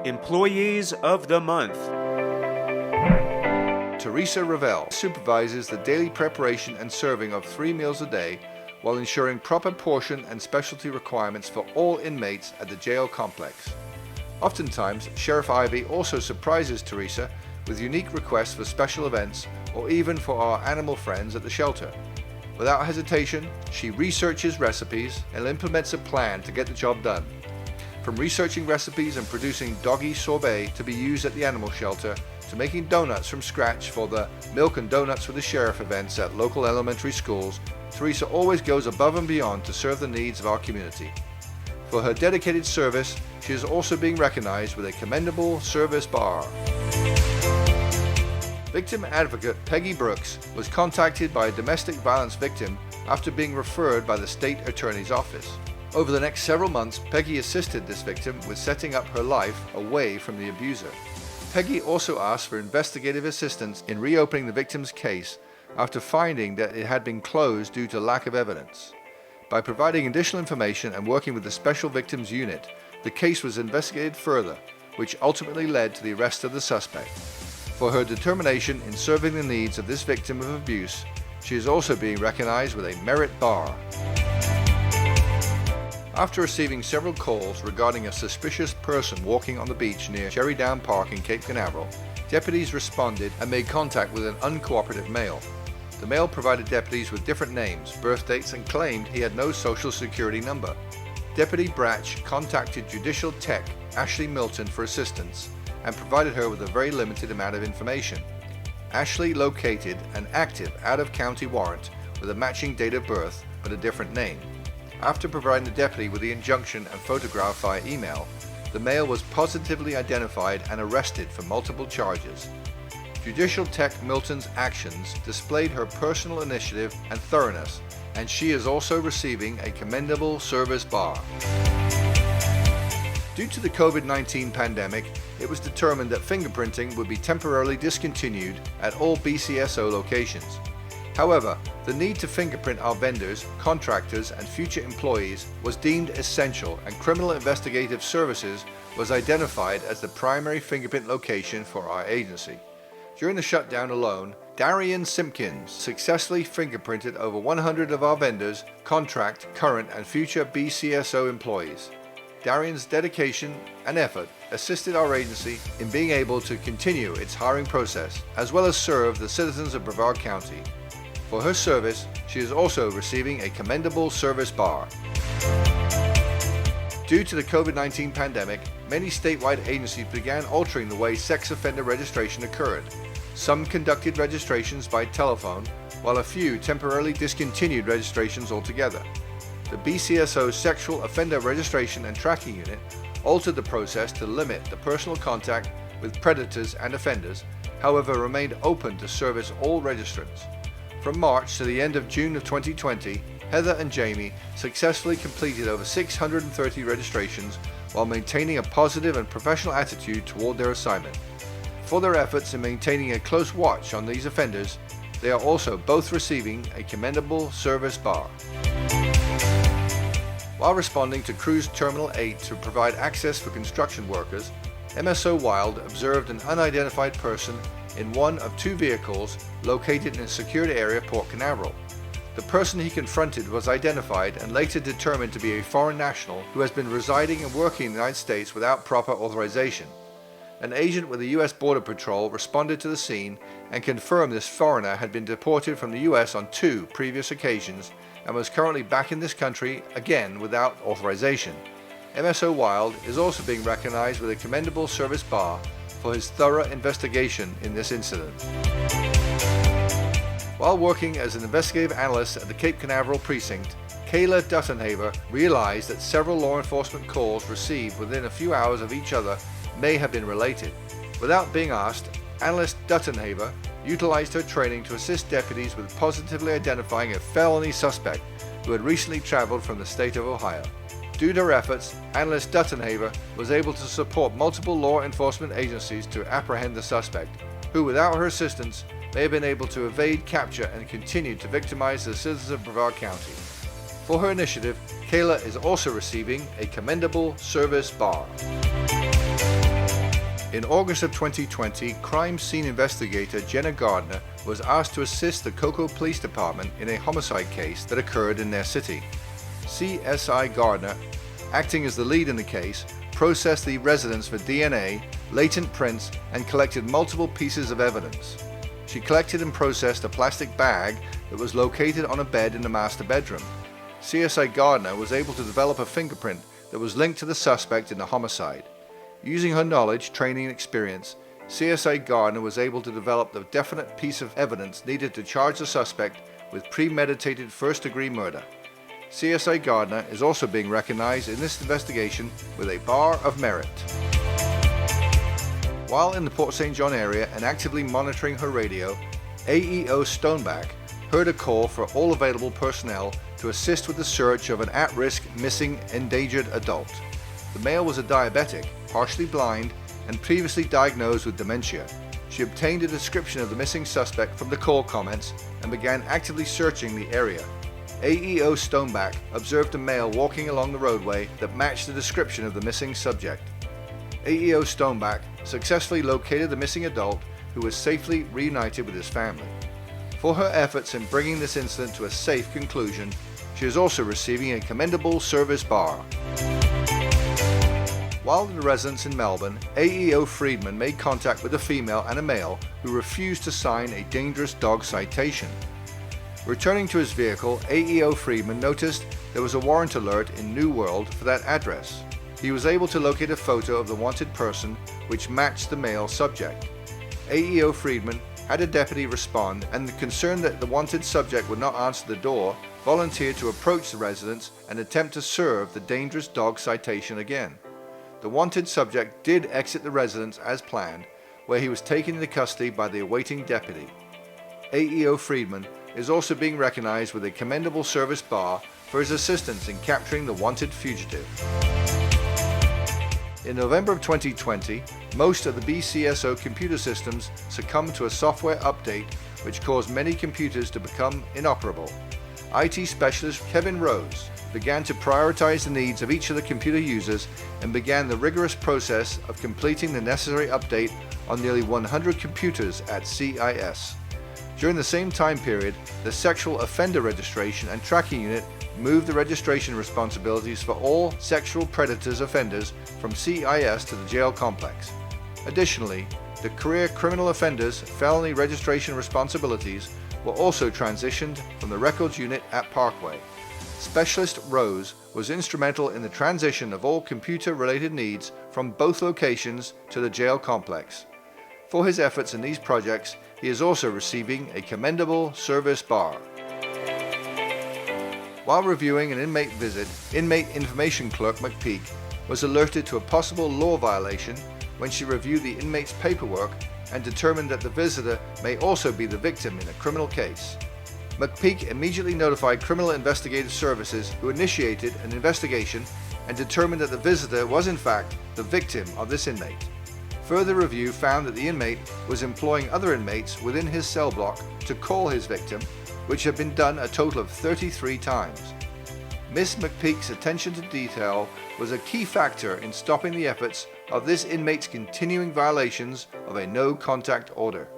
Employees of the Month. Theresa Revell supervises the daily preparation and serving of 3 meals a day while ensuring proper portion and specialty requirements for all inmates at the jail complex. Oftentimes, Sheriff Ivy also surprises Theresa with unique requests for special events or even for our animal friends at the shelter. Without hesitation, she researches recipes and implements a plan to get the job done. From researching recipes and producing doggy sorbet to be used at the animal shelter, to making donuts from scratch for the Milk and Donuts for the Sheriff events at local elementary schools, Theresa always goes above and beyond to serve the needs of our community. For her dedicated service, she is also being recognized with a commendable service bar. Victim advocate Peggy Brooks was contacted by a domestic violence victim after being referred by the state attorney's office. Over the next several months, Peggy assisted this victim with setting up her life away from the abuser. Peggy also asked for investigative assistance in reopening the victim's case after finding that it had been closed due to lack of evidence. By providing additional information and working with the Special Victims Unit, the case was investigated further, which ultimately led to the arrest of the suspect. For her determination in serving the needs of this victim of abuse, she is also being recognized with a merit bar. After receiving several calls regarding a suspicious person walking on the beach near Cherry Down Park in Cape Canaveral, deputies responded and made contact with an uncooperative male. The male provided deputies with different names, birth dates, and claimed he had no social security number. Deputy Bratch contacted Judicial Tech Ashley Milton for assistance and provided her with a very limited amount of information. Ashley located an active out-of-county warrant with a matching date of birth but a different name. After providing the deputy with the injunction and photograph via email, the male was positively identified and arrested for multiple charges. Judicial Tech Milton's actions displayed her personal initiative and thoroughness, and she is also receiving a commendable service bar. Due to the COVID-19 pandemic, it was determined that fingerprinting would be temporarily discontinued at all BCSO locations. However, the need to fingerprint our vendors, contractors, and future employees was deemed essential, and Criminal Investigative Services was identified as the primary fingerprint location for our agency. During the shutdown alone, Darian Simmons successfully fingerprinted over 100 of our vendors, contract, current, and future BCSO employees. Darian's dedication and effort assisted our agency in being able to continue its hiring process, as well as serve the citizens of Brevard County. For her service, she is also receiving a commendable service bar. Due to the COVID-19 pandemic, many statewide agencies began altering the way sex offender registration occurred. Some conducted registrations by telephone, while a few temporarily discontinued registrations altogether. The BCSO Sexual Offender Registration and Tracking Unit altered the process to limit the personal contact with predators and offenders, however remained open to service all registrants. From March to the end of June of 2020, Heather and Jamie successfully completed over 630 registrations while maintaining a positive and professional attitude toward their assignment. For their efforts in maintaining a close watch on these offenders, they are also both receiving a commendable service bar. While responding to Cruise Terminal 8 to provide access for construction workers, MSO Wild observed an unidentified person in one of 2 vehicles located in a secured area, Port Canaveral. The person he confronted was identified and later determined to be a foreign national who has been residing and working in the United States without proper authorization. An agent with the U.S. Border Patrol responded to the scene and confirmed this foreigner had been deported from the U.S. on 2 previous occasions and was currently back in this country again without authorization. MSO Wild is also being recognized with a commendable service bar for his thorough investigation in this incident. While working as an investigative analyst at the Cape Canaveral precinct, Kayla duttenhaver realized that several law enforcement calls received within a few hours of each other may have been related. Without being asked, analyst duttenhaver utilized her training to assist deputies with positively identifying a felony suspect who had recently traveled from the state of Ohio. Due to her efforts, analyst duttenhaver was able to support multiple law enforcement agencies to apprehend the suspect, who without her assistance may have been able to evade capture and continue to victimize the citizens of Brevard County. For her initiative, Kayla is also receiving a commendable service bar. In August of 2020, crime scene investigator Jenna Gardner was asked to assist the Cocoa Police Department in a homicide case that occurred in their city. CSI Gardner, acting as the lead in the case, processed the residence for DNA, latent prints, and collected multiple pieces of evidence. She collected and processed a plastic bag that was located on a bed in the master bedroom. CSI Gardner was able to develop a fingerprint that was linked to the suspect in the homicide. Using her knowledge, training, and experience, CSI Gardner was able to develop the definite piece of evidence needed to charge the suspect with premeditated first-degree murder. CSI Gardner is also being recognized in this investigation with a Bar of Merit. While in the Port St. John area and actively monitoring her radio, Aeo Stoneback heard a call for all available personnel to assist with the search of an at-risk missing endangered adult. The male was a diabetic, partially blind, and previously diagnosed with dementia. She obtained a description of the missing suspect from the call comments and began actively searching the area. Aeo Stoneback observed a male walking along the roadway that matched the description of the missing subject. Aeo Stoneback successfully located the missing adult, who was safely reunited with his family. For her efforts in bringing this incident to a safe conclusion, she is also receiving a commendable service bar. While in residence in Melbourne, Aeo Friedman made contact with a female and a male who refused to sign a dangerous dog citation. Returning to his vehicle, Aeo Friedman noticed there was a warrant alert in New World for that address. He was able to locate a photo of the wanted person which matched the male subject. Aeo Friedman had a deputy respond, and concerned that the wanted subject would not answer the door, volunteered to approach the residence and attempt to serve the dangerous dog citation again. The wanted subject did exit the residence as planned, where he was taken into custody by the awaiting deputy. Aeo Friedman is also being recognized with a commendable service bar for his assistance in capturing the wanted fugitive. In November of 2020, most of the BCSO computer systems succumbed to a software update which caused many computers to become inoperable. IT specialist Kevin Rose began to prioritize the needs of each of the computer users and began the rigorous process of completing the necessary update on nearly 100 computers at CIS. During the same time period, the Sexual Offender Registration and Tracking Unit moved the registration responsibilities for all sexual predators offenders from CIS to the jail complex. Additionally, the Career Criminal Offenders Felony Registration responsibilities were also transitioned from the Records Unit at Parkway. Specialist Rose was instrumental in the transition of all computer-related needs from both locations to the jail complex. For his efforts in these projects, he is also receiving a commendable service bar. While reviewing an inmate visit, Inmate Information Clerk McPeak was alerted to a possible law violation when she reviewed the inmate's paperwork and determined that the visitor may also be the victim in a criminal case. McPeak immediately notified Criminal Investigative Services, who initiated an investigation and determined that the visitor was in fact the victim of this inmate. Further review found that the inmate was employing other inmates within his cell block to call his victim, which had been done a total of 33 times. Miss McPeak's attention to detail was a key factor in stopping the efforts of this inmate's continuing violations of a no-contact order.